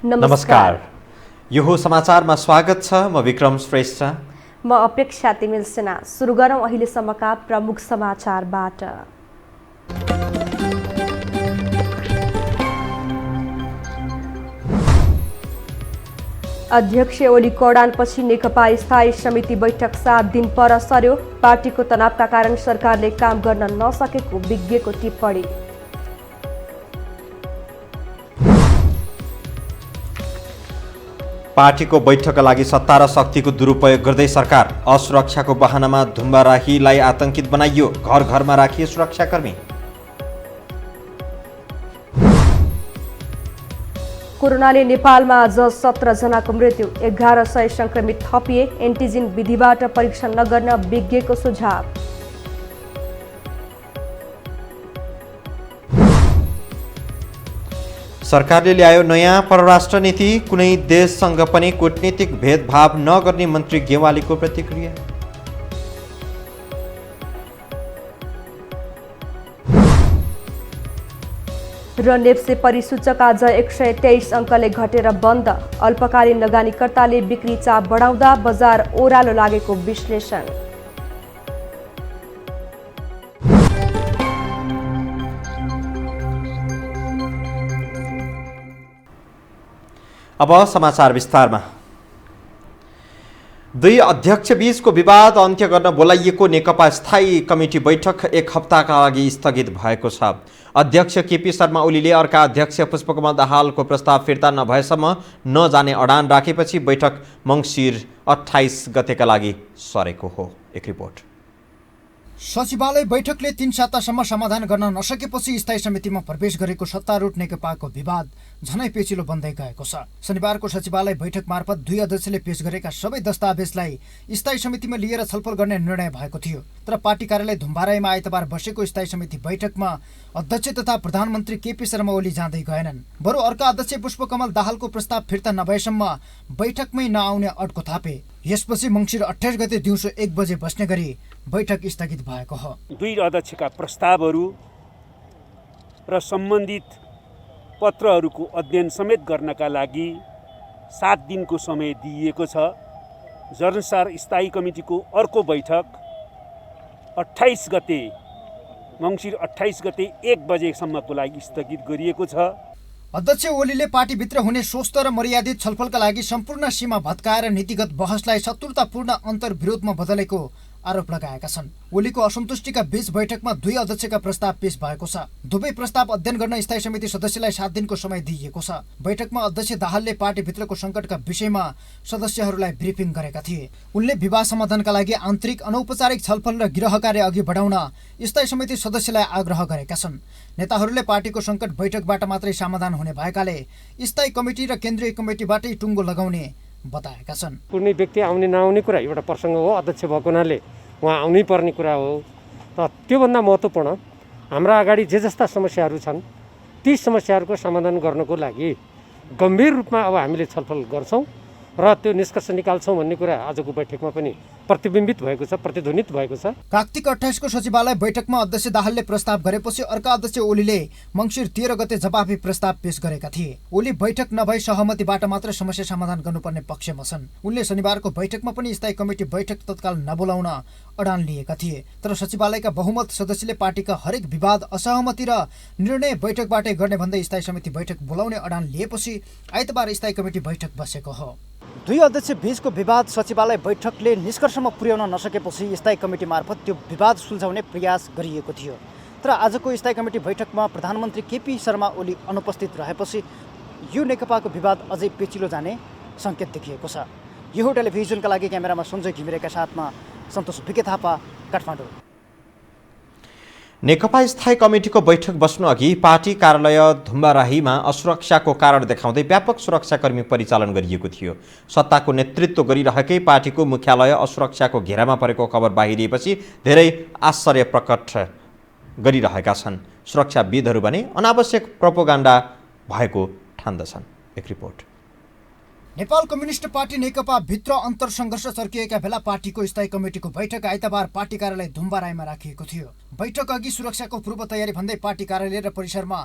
नमस्कार। यो हो समाचारमा स्वागत छ। म विक्रम श्रेष्ठ। म अपेक्षा तिमिल सेना। सुरु गरौँ अहिलेसम्मका प्रमुख समाचारबाट। अध्यक्ष ओलीको अडानपछि नेकपा स्थायी समिति बैठक 7 दिन पर सर्यो। पार्टीको तनावका कारण सरकारले काम गर्न नसकेको विज्ञको टिप्पणी। पार्टीको बैठकका लागि सत्ता र शक्तिको दुरुपयोग गर्दै सरकार। असुरक्षाको बहानामा धुम्बाराहीलाई आतंकित बनाइयो। घर घरमा राखिए सुरक्षाकर्मी। कोरोनाले नेपालमा आज 17 जनाको मृत्यु। 1100 संक्रमित थपिए। एन्टिजेन विधिबाट परीक्षण नगर्न विज्ञको सुझाव। सरकारले ल्यायो नयाँ परराष्ट्र नीति। कुनै देशसँग पनि कूटनीतिक भेदभाव नगर्ने मन्त्री गेवालीको प्रतिक्रिया। र नेप्से परिसूचक आज 123 अङ्कले घटेर बन्द। अल्पकालीन लगानीकर्ताले बिक्री चाप बढाउँदा बजार ओह्रालो लागेको विश्लेषण। अब समाचार विस्तारमा। दुई अध्यक्ष बीचको विवाद अन्त्य गर्न बोलाइएको नेकपा स्थायी कमिटी बैठक 1 हप्ताका लागि स्थगित भएको छ। अध्यक्ष केपी शर्मा ओलीले अर्का अध्यक्ष पुष्पकमल दाहालको प्रस्ताव फिर्ता नभएसम्म नजाने अडान राखेपछि बैठक मङ्सिर 28 गतेका लागि सरेको हो। एक रिपोर्ट। सचिवालय बैठकले 3 सातासम्म समाधान गर्न नसकेपछि स्थायी समितिमा प्रवेश गरेको सत्तारूढ नेकपाको विवाद झनै पेचिलो बन्दै गएको छ। शनिबारको सचिवालय बैठक मार्फत दुई अध्यक्षले पेश गरेका सबै दस्तावेजलाई स्थायी समितिमा लिएर छलफल गर्ने निर्णय भएको थियो। तर पार्टी कार्यालय धुम्बाराईमा आइतबार बसेको स्थायी समिति बैठकमा अध्यक्ष तथा प्रधानमन्त्री केपी शर्मा ओली जाँदै गएनन्। बरु अर्का अध्यक्ष पुष्पकमल दाहालको प्रस्ताव फिर्ता नभएसम्म बैठकमै नआउने अड्को थापे। यसपछि मङ्सिर 28 गते दिउँसो 1 बजे बस्ने गरी बैठक स्थगित भएको हो। दुई अध्यक्षका प्रस्तावहरू र सम्बन्धित पत्रहरूको अध्ययन समेत गर्नका लागि 7 दिनको समय दिइएको छ। जर्नसार स्थायी कमिटीको अर्को बैठक 28 गते मङ्सिर 28 गते 1 बजेसम्मको लागि स्थगित गरिएको छ। अध्यक्ष ओलीले पार्टीभित्र हुने स्वस्थ र मर्यादित छलफलका लागि सम्पूर्ण सीमा भत्काएर नीतिगत बहसलाई शत्रुतापूर्ण अन्तर्विरोधमा बदलेको आरोप लगाएका छन्। ओलीको असन्तुष्टिका बीच बैठकमा दुई अध्यक्षका प्रस्ताव पेश भएको छ। दुवै प्रस्ताव अध्ययन गर्न स्थायी समिति सदस्यलाई 7 दिनको समय दिइएको छ। बैठकमा अध्यक्ष दाहालले पार्टीभित्रको सङ्कटका विषयमा सदस्यहरूलाई ब्रिफिङ गरेका थिए। उनले विवाद समाधानका लागि आन्तरिक अनौपचारिक छलफल र गृह कार्य अघि बढाउन स्थायी समिति सदस्यलाई आग्रह गरेका छन्। नेताहरूले पार्टीको सङ्कट बैठकबाट मात्रै समाधान हुने भएकाले स्थायी कमिटी र केन्द्रीय कमिटीबाटै टुङ्गो लगाउने बताएका छन्। कुनै व्यक्ति आउने नआउने कुरा एउटा प्रसङ्ग हो। अध्यक्ष भएको हुनाले उहाँ आउनै पर्ने कुरा हो। तर त्योभन्दा महत्त्वपूर्ण हाम्रा अगाडि जे जस्ता समस्याहरू छन् ती समस्याहरूको समाधान गर्नको लागि गम्भीर रूपमा अब हामीले छलफल गर्छौँ र त्यो निष्कर्ष निकाल्छौँ भन्ने कुरा आजको बैठकमा पनि प्रतिबिम्बित भएको छ, प्रतिध्वनित भएको छ। कार्तिक 28 को सचिवालय बैठकमा अध्यक्ष दाहालले प्रस्ताव गरेपछि अर्का अध्यक्ष ओलीले मङ्सिर 13 गते जवाफी प्रस्ताव पेश गरेका थिए। ओली बैठक नभई सहमतिबाट मात्र समस्या समाधान गर्नुपर्ने पक्षमा छन्। उनले शनिबारको बैठकमा पनि स्थायी कमिटी बैठक तत्काल नबोलाउन अडान लिएका थिए। तर सचिवालयका बहुमत सदस्यले पार्टीका हरेक विवाद, असहमति र निर्णय बैठकबाटै गर्ने भन्दै स्थायी समिति बैठक बोलाउने अडान लिएपछि आइतबार स्थायी कमिटी बैठक बसेको हो। दुई अध्यक्ष बीचको विवाद सचिवालय बैठकले निष्कर्षमा पुर्याउन नसकेपछि स्थायी कमिटी मार्फत त्यो विवाद सुल्झाउने प्रयास गरिएको थियो। तर आजको स्थायी कमिटी बैठकमा प्रधानमन्त्री केपी शर्मा ओली अनुपस्थित रहेपछि यो नेकपाको विवाद अझै पेचिलो जाने सङ्केत देखिएको छ। यो हो टेलिभिजनका लागि क्यामेरामा सञ्जय घिमिरेका साथमा सन्तोष विके थापा, काठमाडौँ। नेकपा स्थायी कमिटीको बैठक बस्नु अघि पार्टी कार्यालय धुम्बाराहीमा असुरक्षाको कारण देखाउँदै व्यापक सुरक्षाकर्मी परिचालन गरिएको थियो। सत्ताको नेतृत्व गरिरहेकै पार्टीको मुख्यालय असुरक्षाको घेरामा परेको खबर बाहिरिएपछि धेरै आश्चर्य प्रकट गरिरहेका छन्। सुरक्षाविदहरू भने अनावश्यक प्रोपोगन्डा भएको ठान्दछन्। एक रिपोर्ट। नेपाल कम्युनिस्ट पार्टी नेकपा भित्र अन्तरसङ्घर्ष चर्किएका बेला पार्टीको स्थायी कमिटीको बैठक आइतबार पार्टी कार्यालय धुम्बाराईमा राखिएको थियो। बैठक अघि सुरक्षाको पूर्व तयारी भन्दै पार्टी कार्यालय र परिसरमा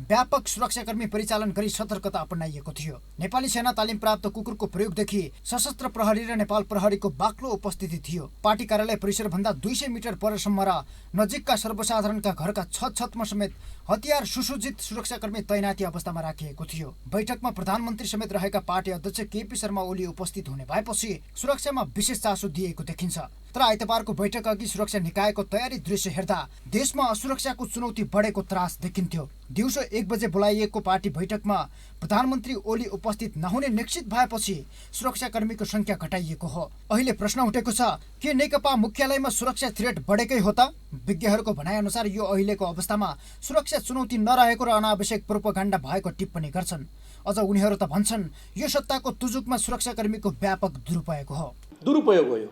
व्यापक सुरक्षाकर्मी परिचालन गरी सतर्कता अपनाइएको थियो। नेपाली सेना तालिम प्राप्त कुकुरको प्रयोगदेखि सशस्त्र प्रहरी र नेपाल प्रहरीको बाक्लो उपस्थिति थियो। पार्टी कार्यालय परिसर भन्दा 200 मिटर परसम्म र नजिकका सर्वसाधारणका घरका छतमा समेत हतियार सुसज्जित सुरक्षाकर्मी तैनाती अवस्थामा राखिएको थियो। बैठकमा प्रधानमन्त्री समेत रहेका पार्टी अध्यक्ष केपी शर्मा ओली उपस्थित हुने भएपछि सुरक्षामा विशेष चासो दिएको देखिन्छ। तर आइतबारको बैठक अघि सुरक्षा निकायको तयारी दृश्य हेर्दा देशमा असुरक्षाको चुनौती बढेको त्रास देखिन्थ्यो। दिउँसो 1 बजे बोलाइएको पार्टी बैठकमा प्रधानमन्त्री ओली उपस्थित नहुने निश्चित भएपछि सुरक्षाकर्मीको संख्या घटाइएको हो। अहिले प्रश्न उठेको छ, के नेकपा मुख्यालयमा सुरक्षा थ्रेट बढेकै हो त? विज्ञहरूको भनाइअनुसार यो अहिलेको अवस्थामा सुरक्षा चुनौती नरहेको र अनावश्यक प्रोपोगन्डा भएको टिप्पणी गर्छन्। अझ उनीहरू त भन्छन् यो सत्ताको तुजुकमा सुरक्षाकर्मीको व्यापक दुरुपयोग हो। दुरुपयोग हो। यो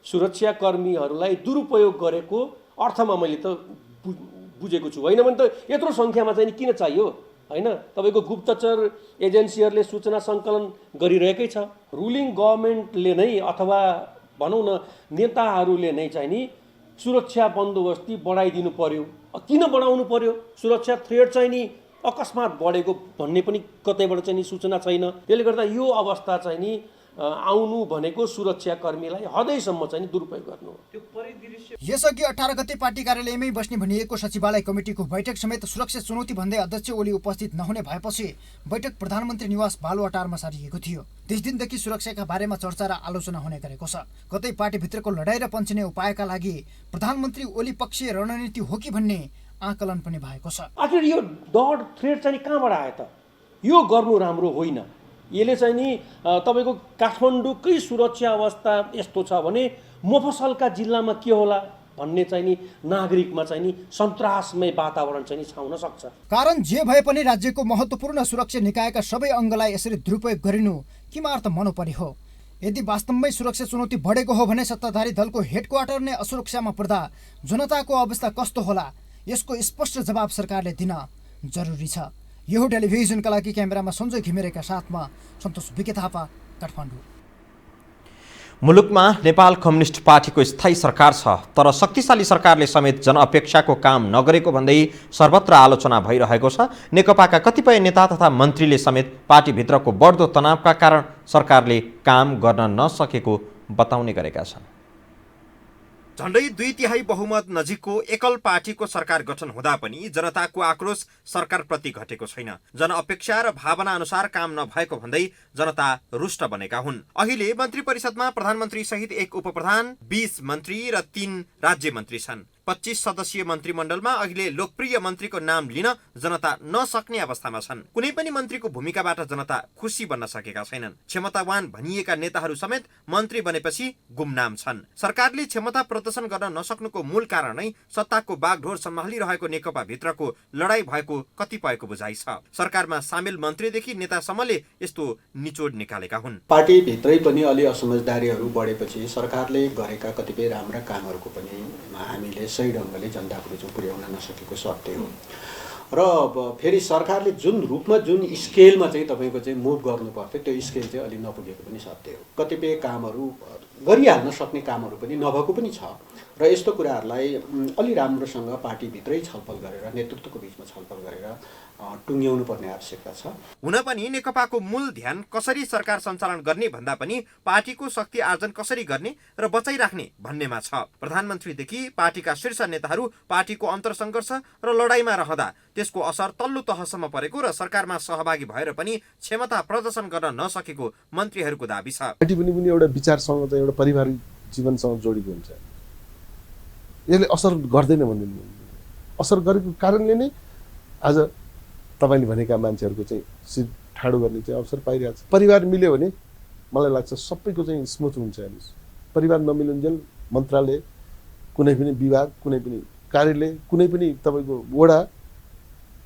सुरक्षाकर्मीहरूलाई दुरुपयोग गरेको अर्थमा मैले त बुझेको छु। होइन भने त यत्रो सङ्ख्यामा चाहिँ किन चाहियो? होइन, तपाईँको गुप्तचर एजेन्सीहरूले सूचना सङ्कलन गरिरहेकै छ। रुलिङ गभर्मेन्टले नै अथवा भनौँ न नेताहरूले नै चाहिँ नि सुरक्षा बन्दोबस्ती बढाइदिनु पर्यो। किन बढाउनु पर्यो? सुरक्षा थ्रेट चाहिँ नि अकस्मात बढेको भन्ने पनि कतैबाट चाहिँ नि सूचना छैन। त्यसले गर्दा यो अवस्था चाहिँ नि आउनु भनेको सुरक्षाकर्मीलाई हदैसम्म चाहिँ दुरुपयोग गर्नु हो। त्यो परिदृश्य यसअघि 18 गते पार्टी कार्यालयमै बस्ने भनिएको सचिवालय कमिटीको बैठक समेत सुरक्षा चुनौती भन्दै अध्यक्ष ओली उपस्थित नहुने भएपछि बैठक प्रधानमन्त्री निवास बालुवाटारमा सारिएको थियो। त्यस दिनदेखि सुरक्षाका बारेमा चर्चा र आलोचना हुने गरेको छ। कतै पार्टीभित्रको लडाई र पन्छिने उपायका लागि प्रधानमन्त्री ओली पक्षीय रणनीति हो कि भन्ने आकलन पनि भएको छ। आखिर यो डर थ्रेट चाहिँ कहाँबाट आयो त? यो गर्नु राम्रो होइन। यसले चाहिँ नि तपाईँको काठमाडौँकै सुरक्षा अवस्था यस्तो छ भने मफसलका जिल्लामा के होला भन्ने चाहिँ नि नागरिकमा चाहिँ नि सन्तासमय वातावरण चाहिँ नि छाउन सक्छ। कारण जे भए पनि राज्यको महत्त्वपूर्ण सुरक्षा निकायका सबै अङ्गलाई यसरी दुरुपयोग गरिनु किमार्थ मनोपरि हो। यदि वास्तवमै सुरक्षा चुनौती बढेको हो भने सत्ताधारी दलको हेडक्वार्टर नै असुरक्षामा पर्दा जनताको अवस्था कस्तो होला, यसको स्पष्ट जवाब सरकारले दिन जरुरी छ। यो टेलिभिजनका लागि क्यामेरामा सञ्जय घिमिरेका साथमा सन्तोष विके थापा, काठमाडौँ। मुलुकमा नेपाल कम्युनिस्ट पार्टीको स्थायी सरकार छ, तर शक्तिशाली सरकारले समेत जनअपेक्षाको काम नगरेको भन्दै सर्वत्र आलोचना भइरहेको छ। नेकपाका कतिपय नेता तथा मन्त्रीले समेत पार्टीभित्रको बढ्दो तनावका कारण सरकारले काम गर्न नसकेको बताउने गरेका छन्। झन्डै 2/3 बहुमत नजिकको एकल पार्टीको सरकार गठन हुँदा पनि जनताको आक्रोश सरकारप्रति घटेको छैन। जनअपेक्षा र भावना अनुसार काम नभएको भन्दै जनता रुष्ट बनेका हुन्। अहिले मन्त्री परिषदमा प्रधानमन्त्री सहित 1 उपप्रधान, 20 मन्त्री र 3 राज्य मन्त्री छन्। 25 सदस्यीय मन्त्रीमण्डलमा अहिले लोकप्रिय मन्त्रीको नाम लिन जनता नसक्ने अवस्थामा छन्। कुनै पनि मन्त्रीको भूमिकाबाट जनता खुसी बन्न सकेका छैनन्। क्षमतावान भनिएका नेताहरू समेत मन्त्री बनेपछि गुमनाम छन्। सरकारले क्षमता प्रदर्शन गर्न नसक्नुको मूल कारण नै सत्ताको बागडोर सम्हालिरहेको नेकपा भित्रको लडाई भएको कतिपयको बुझाइ छ। सरकारमा सामेल मन्त्रीदेखि नेतासम्मले यस्तो निचोड निकालेका हुन्। पार्टी भित्रै पनि अलि असमझदारीहरू बढेपछि सरकारले गरेका कतिपय राम्रा कामहरूको पनि हामीले सही ढङ्गले जनताको बीचमा पुर्याउन नसकेको सत्य हो। र फेरि सरकारले जुन रूपमा जुन स्केलमा चाहिँ तपाईँको चाहिँ मुभ गर्नु पर्थ्यो त्यो स्केल चाहिँ अलि नपुगेको पनि सत्य हो। कतिपय कामहरू गरिहाल्न सक्ने कामहरू पनि नभएको पनि छ र यस्तो कुराहरूलाई अलि राम्रोसँग पार्टीभित्रै छलफल गरेर नेतृत्वको बिचमा छलफल गरेर टुङ्ग्याउनु पर्ने आवश्यकता छ। हुन पनि नेकपाको मूल ध्यान कसरी सरकार सञ्चालन गर्ने भन्दा पनि पार्टीको शक्ति आर्जन कसरी गर्ने र बचाइराख्ने भन्नेमा छ। प्रधानमन्त्रीदेखि पार्टीका शीर्ष नेताहरू पार्टीको अन्तरसङ्घर्ष र लडाईँमा रहँदा त्यसको असर तल्लो तहसम्म परेको र सरकारमा सहभागी भएर पनि क्षमता प्रदर्शन गर्न नसकेको मन्त्रीहरूको दाबी छ। पार्टी पनि एउटा विचारसँग चाहिँ एउटा पारिवारिक जीवनसँग जोडिएको हुन्छ। यसले असर गर्दैन भन्ने असर गरेको कारणले नै आज तपाईँले भनेका मान्छेहरूको चाहिँ सिट ठाडो गर्ने चाहिँ अवसर पाइरहेको छ। परिवार मिल्यो भने मलाई लाग्छ सबैको चाहिँ स्मुथ हुन्छ। हेर्नुहोस्, परिवार नमिलुन्जेल मन्त्रालय, कुनै पनि विभाग, कुनै पनि कार्यालय, कुनै पनि तपाईँको वडा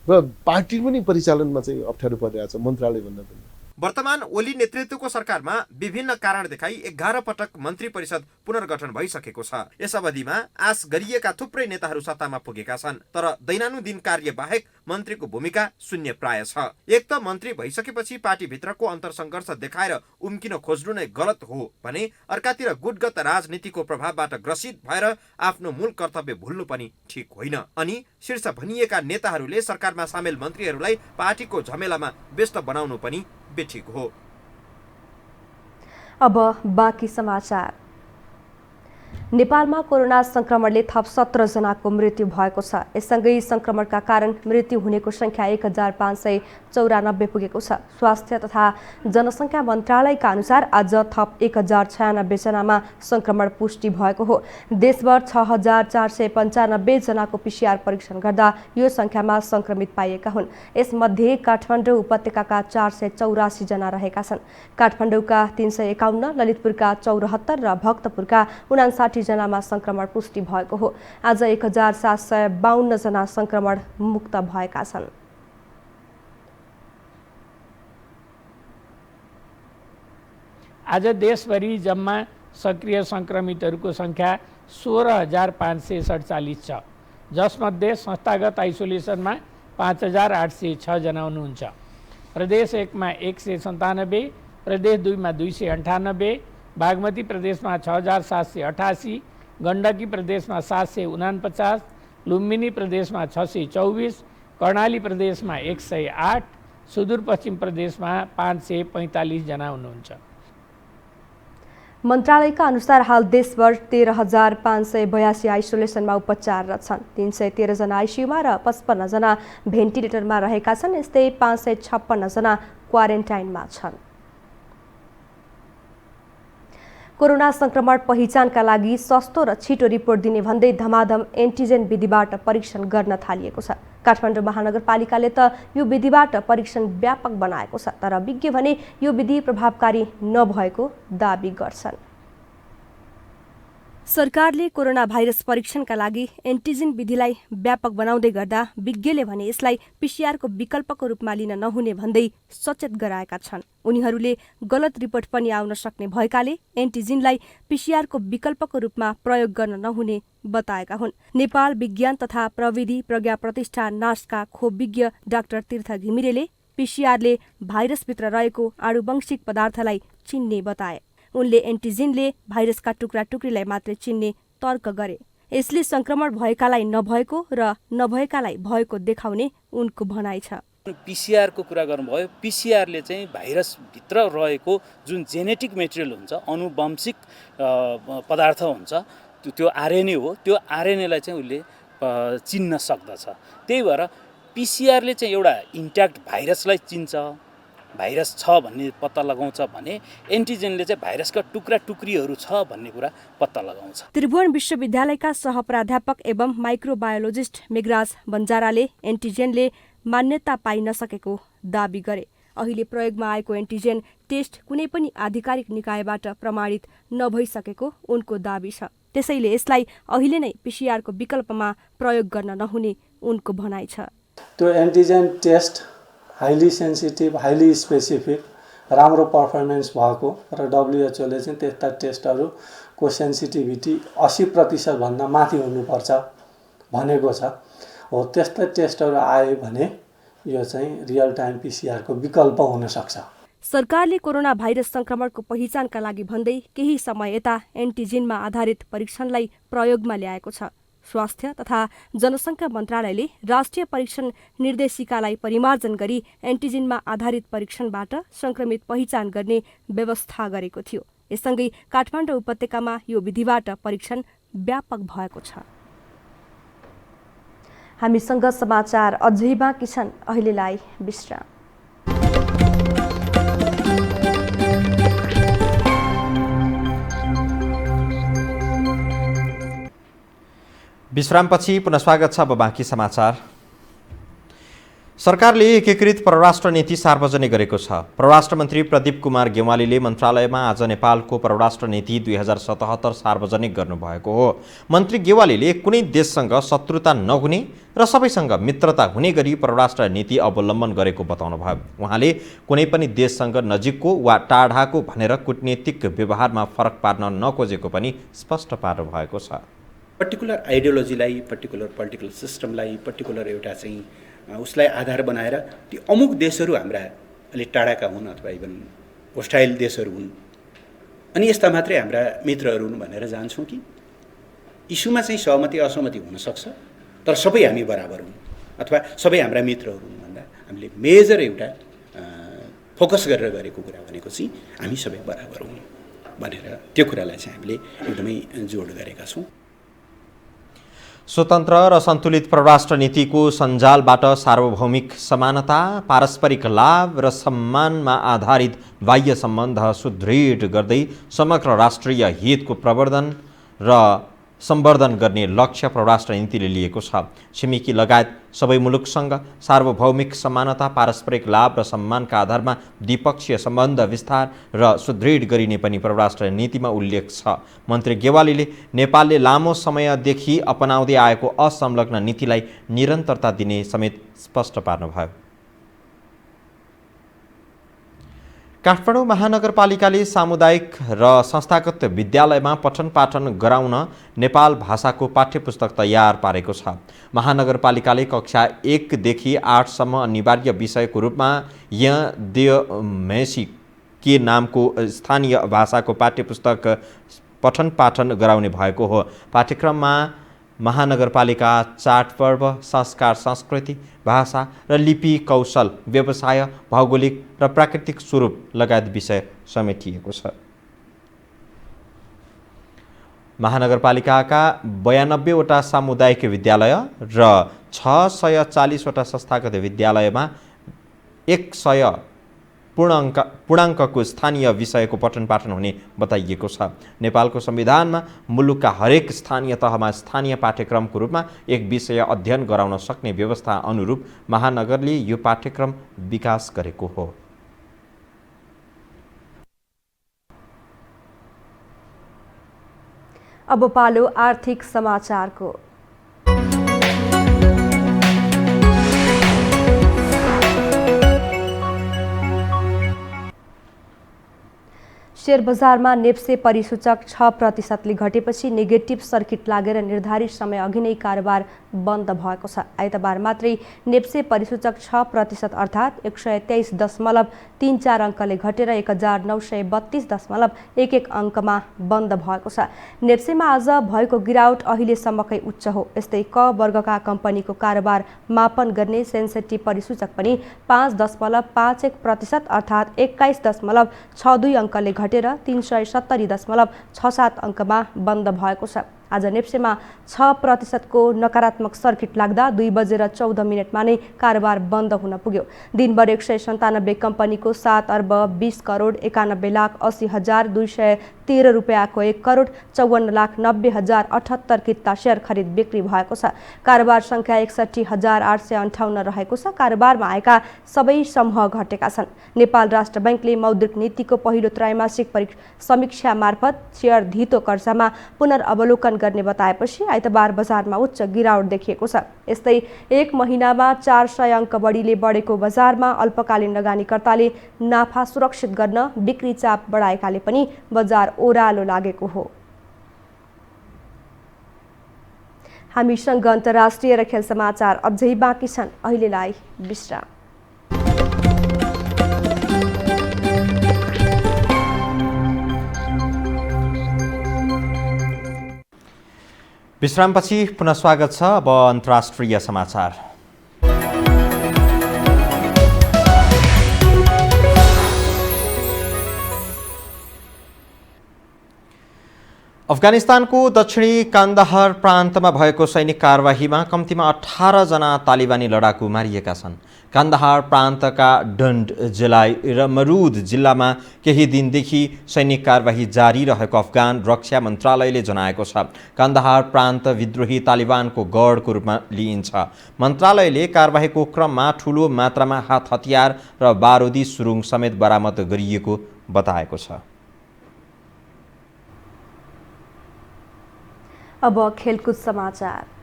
र पार्टी पनि परिचालनमा चाहिँ अप्ठ्यारो परिरहेको छ, मन्त्रालय भन्दा पनि। वर्तमान ओली नेतृत्वको सरकारमा विभिन्न कारण देखाई 11 पटक मन्त्री परिषद पुनर्गठन भइसकेको छ। यस अवधिमा आश गरिएका थुप्रै नेताहरू सत्तामा पुगेका छन्, तर दैनानुदिन कार्य बाहेक मन्त्रीको भूमिका शून्य प्राय छ। एक त मन्त्री भइसकेपछि पार्टीभित्रको अन्तरसङ्घर्ष देखाएर उम्किन खोज्नु नै गलत हो भने अर्कातिर गुटगत राजनीतिको प्रभावबाट ग्रसित भएर आफ्नो मूल कर्तव्य भुल्नु पनि ठिक होइन। अनि शीर्ष भनिएका नेताहरूले सरकारमा सामेल मन्त्रीहरूलाई पार्टीको झमेलामा व्यस्त बनाउनु पनि बेठिक हो। अब बाँकी समाचार। नेपालमा कोरोना संक्रमणले थप 17 जनाको मृत्यु भएको छ। यससँगै संक्रमणका कारण मृत्यु हुनेको संख्या 1594 पुगेको छ। स्वास्थ्य तथा जनसङ्ख्या मन्त्रालयका अनुसार आज थप 1096 जनामा संक्रमण पुष्टि भएको हो। देशभर 6495 जनाको PCR परीक्षण गर्दा यो संख्यामा संक्रमित पाइएका हुन्। यसमध्ये काठमाडौँ उपत्यकाका 484 जना रहेका छन्। काठमाडौँका 351, ललितपुरका 74 र भक्तपुरका 59 जनामा संक्रमण पुष्टि भएको हो। आज 1752 जना संक्रमण मुक्त भएका छन्। आज देशभरि जम्मा सक्रिय संक्रमितहरूको संख्या 16,547 छ, जसमध्ये संस्थागत आइसोलेसनमा 5,806 जना हुनुहुन्छ। प्रदेश 1 मा 197, प्रदेश 2 मा 298, बागमती प्रदेशमा 6,788, गण्डकी प्रदेशमा 749, लुम्बिनी प्रदेशमा 624, कर्णाली प्रदेशमा 108, सुदूरपश्चिम प्रदेशमा 545 जना हुनुहुन्छ। मन्त्रालयका अनुसार हाल देशभर 13,582 आइसोलेसनमा उपचाररत छन्। 313 जना आइसियुमा र 55 जना भेन्टिलेटरमा रहेका छन्। यस्तै 556 जना क्वारेन्टाइनमा छन्। कोरोना संक्रमण पहिचानका लागि सस्तो र छिटो रिपोर्ट दिने भन्दै धमाधम एन्टिजेन विधिबाट परीक्षण गर्न थालिएको छ। काठमाडौँ महानगरपालिकाले त यो विधिबाट परीक्षण व्यापक बनाएको छ, तर विज्ञ भने यो विधि प्रभावकारी नभएको दाबी गर्छन्। सरकारले कोरोना भाइरस परीक्षणका लागि एन्टिजेन विधिलाई व्यापक बनाउँदै गर्दा विज्ञले भने यसलाई पीसीआरको विकल्पको रूपमा लिन नहुने भन्दै सचेत गराएका छन्। उनीहरूले गलत रिपोर्ट पनि आउन सक्ने भएकाले एन्टिजेनलाई पीसीआरको विकल्पको रूपमा प्रयोग गर्न नहुने बताएका हुन्। नेपाल विज्ञान तथा प्रविधि प्रज्ञा प्रतिष्ठान नासका खोप विज्ञ डाक्टर तीर्थ घिमिरेले पीसीआरले भाइरसभित्र रहेको आनुवंशिक पदार्थलाई चिन्ने बताए। उनले एन्टिजेनले भाइरसका टुक्रा टुक्रीलाई मात्रै चिन्ने तर्क गरे। यसले संक्रमण भएकालाई नभएको र नभएकालाई भएको देखाउने उनको भनाइ छ। पीसीआरको कुरा गर्नुभयो, पीसीआरले चाहिँ भाइरसभित्र रहेको जुन जेनेटिक मेटेरियल हुन्छ, आनुवंशिक पदार्थ हुन्छ, त्यो आरएनए हो, त्यो आरएनएलाई चाहिँ उसले चिन्न सक्दछ। त्यही भएर पीसीआरले चाहिँ एउटा इन्ट्याक्ट भाइरसलाई चिन्छ, भाइरस छ भन्ने पत्ता लगाउँछ भने एन्टिजेनले चाहिँ भाइरसका टुक्रा टुक्रीहरू छ भन्ने कुरा पत्ता लगाउँछ। त्रिभुवन विश्वविद्यालयका सहप्राध्यापक एवं माइक्रोबायोलोजिस्ट मेघराज बन्जाराले एन्टिजेनले मान्यता पाइ नसकेको दाबी गरे। अहिले प्रयोगमा आएको एन्टिजेन टेस्ट कुनै पनि आधिकारिक निकायबाट प्रमाणित नभइसकेको उनको दाबी छ। त्यसैले यसलाई अहिले नै पीसीआरको विकल्पमा प्रयोग गर्न नहुने उनको भनाइ छ। त्यो antigen test highly sensitive, highly specific, राम्रो पर्फर्मेन्स भएको र डब्ल्युएचओले चाहिँ त्यस्ता टेस्टहरूको सेन्सिटिभिटी 80% भन्दा माथि हुनुपर्छ भनेको छ। हो त्यस्ता टेस्टहरू आए भने यो चाहिँ रियल टाइम पीसीआरको विकल्प हुन सक्छ। सरकारले कोरोना भाइरस संक्रमणको पहिचानका लागि भन्दै केही समय यता एन्टिजेनमा आधारित परीक्षणलाई प्रयोगमा ल्याएको छ। स्वास्थ्य तथा जनसङ्ख्या मन्त्रालयले राष्ट्रिय परीक्षण निर्देशिकालाई परिमार्जन गरी एन्टिजेनमा आधारित परीक्षणबाट संक्रमित पहिचान गर्ने व्यवस्था गरेको थियो। यससँगै काठमाडौँ उपत्यकामा यो विधिबाट परीक्षण व्यापक भएको छ। हामीसँग समाचार अझै बाँकी छन्, अहिलेलाई विश्राम। विश्रामपछि पुनः स्वागत छ। अब बाँकी समाचार। सरकारले एकीकृत परराष्ट्र नीति सार्वजनिक गरेको छ। परराष्ट्र मन्त्री प्रदीप कुमार गेवालीले मन्त्रालयमा आज नेपालको परराष्ट्र नीति 2077 सार्वजनिक गर्नुभएको हो। मन्त्री गेवालीले कुनै देशसँग शत्रुता नहुने र सबैसँग मित्रता हुने गरी परराष्ट्र नीति अवलम्बन गरेको बताउनुभयो। उहाँले कुनै पनि देशसँग नजिकको वा टाढाको भनेर कूटनीतिक व्यवहारमा फरक पार्न नखोजेको पनि स्पष्ट पार्नु भएको छ। पर्टिकुलर आइडियोलोजीलाई, पर्टिकुलर पोलिटिकल सिस्टमलाई, पर्टिकुलर एउटा चाहिँ उसलाई आधार बनाएर ती अमुक देशहरू हाम्रा अलिक टाढाका हुन् अथवा इभन होस्टाइल देशहरू हुन् अनि यस्ता मात्रै हाम्रा मित्रहरू हुन् भनेर जान्छौँ कि इस्युमा चाहिँ सहमति असहमति हुनसक्छ, तर सबै हामी बराबर हुन् अथवा सबै हाम्रा मित्रहरू हुन् भन्दा हामीले मेजर एउटा फोकस गरेर गरेको कुरा भनेको चाहिँ हामी सबै बराबर हुन् भनेर त्यो कुरालाई चाहिँ हामीले एकदमै जोड गरेका छौँ। स्वतन्त्र र सन्तुलित परराष्ट्र नीतिको सञ्जालबाट सार्वभौमिक समानता, पारस्परिक लाभ र सम्मानमा आधारित बाह्य सम्बन्ध सुदृढ गर्दै समग्र राष्ट्रिय हितको प्रवर्धन र सम्वर्धन गर्ने लक्ष्य परराष्ट्र नीतिले लिएको छ। छिमेकी लगायत सबै मुलुकसँग सार्वभौमिक समानता, पारस्परिक लाभ र सम्मानका आधारमा द्विपक्षीय सम्बन्ध विस्तार र सुदृढ गरिने पनि परराष्ट्र नीतिमा उल्लेख छ। मन्त्री गेवालीले नेपालले लामो समयदेखि अपनाउँदै आएको असंलग्न नीतिलाई निरन्तरता दिने समेत स्पष्ट पार्नुभयो। काठमाडौँ महानगरपालिकाले सामुदायिक र संस्थागत विद्यालयमा पठन पाठन गराउन नेपाल भाषाको पाठ्यपुस्तक तयार पारेको छ। महानगरपालिकाले कक्षा 1 देखि 8 सम्म अनिवार्य विषयको रूपमा यदेमेसी के नामको स्थानीय भाषाको पाठ्यपुस्तक पठन पाठन गराउने भएको हो। पाठ्यक्रममा महानगरपालिका चाडपर्व, संस्कार, संस्कृति, भाषा र लिपि, कौशल, व्यवसाय, भौगोलिक र प्राकृतिक स्वरूप लगायत विषय समेटिएको छ। महानगरपालिकाका 92 वटा सामुदायिक विद्यालय र 640 वटा संस्थागत विद्यालयमा 100 पूर्णाङ्कको स्थानीय विषयको पठन पाठन हुने बताइएको छ। नेपालको संविधानमा मुलुकका हरेक स्थानीय तहमा स्थानीय पाठ्यक्रमको रूपमा एक विषय अध्ययन गराउन सक्ने व्यवस्था अनुरूप महानगरले यो पाठ्यक्रम विकास गरेको हो। अब पालो आर्थिक समाचारको। शेयर बजारमा नेप्से परिसूचक 6% घटेपछि नेगेटिभ सर्किट लागेर निर्धारित समय अघि नै कारोबार बन्द भएको छ। आइतबार मात्रै नेप्से परिसूचक 6% अर्थात् 123.34 अङ्कले घटेर 1932.11 अङ्कमा बन्द भएको छ। नेप्सेमा आज भएको गिरावट अहिलेसम्मकै उच्च हो। यस्तै क वर्गका कम्पनीको कारोबार मापन गर्ने सेन्सेटिभ परिसूचक पनि 5.51% अर्थात् 21.62 अङ्कले घटेर 370.67 अङ्कमा बन्द भएको छ। आज नेप्सेमा 6% को नकारात्मक सर्किट लाग्दा 2:14 नै कारोबार बन्द हुन पुग्यो। दिनभर 197 कम्पनीको 7,20,91,80,213 रुपियाँको 1,54,90,078 किता सेयर खरिद बिक्री भएको छ। कारोबार सङ्ख्या 61,858 रहेको छ। कारोबारमा आएका सबै समूह घटेका छन्। नेपाल राष्ट्र बैंकले मौद्रिक नीतिको पहिलो त्रैमासिक समीक्षा मार्फत सेयर धितो कर्जामा पुनर्अवलोकन गर्ने बताएपछि आइतबार बजारमा उच्च गिरावट देखिएको छ। यस्तै एक महिनामा 400 अङ्क बढीले बढेको बजारमा अल्पकालीन लगानीकर्ताले नाफा सुरक्षित गर्न बिक्री चाप बढाएकाले पनि बजार ओह्रालो लागेको हो। हामीसँग अन्तर्राष्ट्रिय र खेल समाचार अझै बाँकी छन्। अहिलेलाई विश्राम। विश्रामपछि पुनः स्वागत छ। अब अन्तर्राष्ट्रिय समाचार। अफगानिस्तानको दक्षिणी कान्दाहार प्रान्तमा भएको सैनिक कारवाहीमा कम्तीमा 18 जना तालिबानी लडाकु मारिएका छन्। कान्दाहार प्रान्तका डन्ड जिलाई र मरुद जिल्लामा केही दिनदेखि सैनिक कारवाही जारी रहेको अफगान रक्षा मन्त्रालयले जनाएको छ। कान्दाहार प्रान्त विद्रोही तालिबानको गढको रूपमा लिइन्छ। मन्त्रालयले कारवाहीको क्रममा ठूलो मात्रामा हात हतियार र बारुदी सुरुङ समेत बरामद गरिएको बताएको छ। अब खेलकुद समाचार।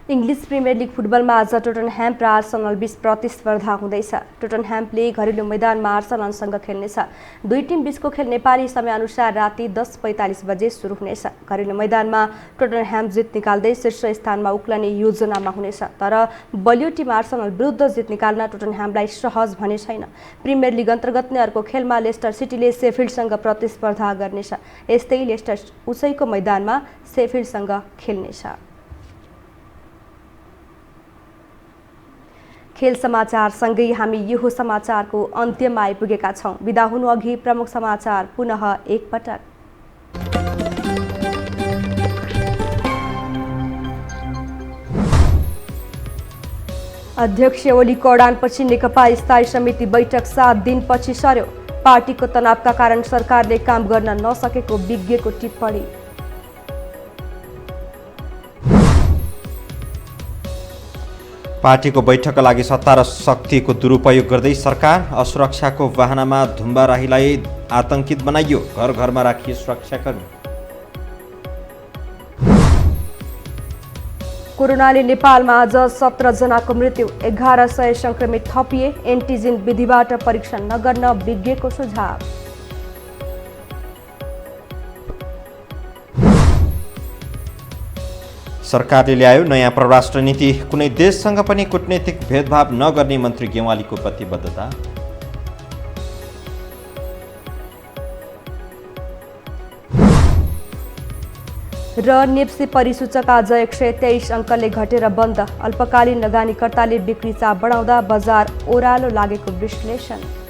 इङ्ग्लिस प्रिमियर लिग फुटबलमा आज टोटनह्याम र आर्सेनल बीच प्रतिस्पर्धा हुँदैछ। टोटनह्यामले घरेलु मैदानमा आर्सेनलसँग खेल्नेछ। दुई टिम बीचको खेल नेपाली समयअनुसार राति 10:45 बजे सुरु हुनेछ। घरेलु मैदानमा टोटनह्याम जित निकाल्दै शीर्ष स्थानमा उक्लने योजनामा हुनेछ, तर बलियो टिम आर्सेनल विरुद्ध जित निकाल्न टोटनह्यामलाई सहज भने छैन। प्रिमियर लिग अन्तर्गत नै अर्को खेलमा लेस्टर सिटीले सेफिल्डसँग प्रतिस्पर्धा गर्नेछ। यस्तै लेस्टर उसैको मैदानमा सेफिल्डसँग खेल्नेछ। खेल समाचारसँगै हामी यो समाचारको अन्त्यमा आइपुगेका छौँ। बिदा हुनु अघि प्रमुख समाचार पुनः एकपटक। अध्यक्ष ओलीको अडानपछि नेकपा स्थायी समिति बैठक 7 दिनपछि सर्यो। पार्टीको तनावका कारण सरकारले काम गर्न नसकेको विज्ञको टिप्पणी। पार्टीको बैठकका लागि सत्ता र शक्तिको दुरुपयोग गर्दै सरकार असुरक्षाको बहानामा धुम्बा राहीलाई आतंकित बनाइयो। घर घरमा राखिए सुरक्षाकर्मी। कोरोनाले नेपालमा आज 17 जनाको मृत्यु, 1100 संक्रमित थपिए। एन्टिजेन विधिबाट परीक्षण नगर्न विज्ञको सुझाव। सरकारले ल्यायो नयाँ परराष्ट्र नीति, कुनै देशसँग पनि कूटनीतिक भेदभाव नगर्ने मन्त्री गेवालीको प्रतिबद्धता। र नेप्से परिसूचक आज 123 अङ्कले घटेर बन्द। अल्पकालीन लगानीकर्ताले बिक्री चाप बढाउँदा बजार ओह्रालो लागेको विश्लेषण।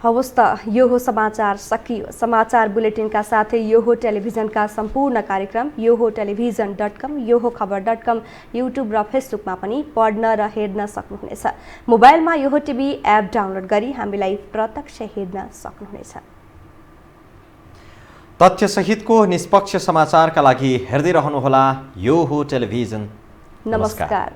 हवस् त, यो हो समाचार सकियो। समाचार बुलेटिनका साथै यो हो टेलिभिजनका सम्पूर्ण कार्यक्रम यो हो टेलिभिजन.com, यो हो खबर.com, युट्युब र फेसबुकमा पनि पढ्न र हेर्न सक्नुहुनेछ। मोबाइलमा यो हो टिभी एप डाउनलोड गरी हामीलाई प्रत्यक्ष हेर्न सक्नुहुनेछ। तथ्यसहितको निष्पक्ष समाचारका लागि हेर्दै रहनुहोला यो हो टेलिभिजन। नमस्कार।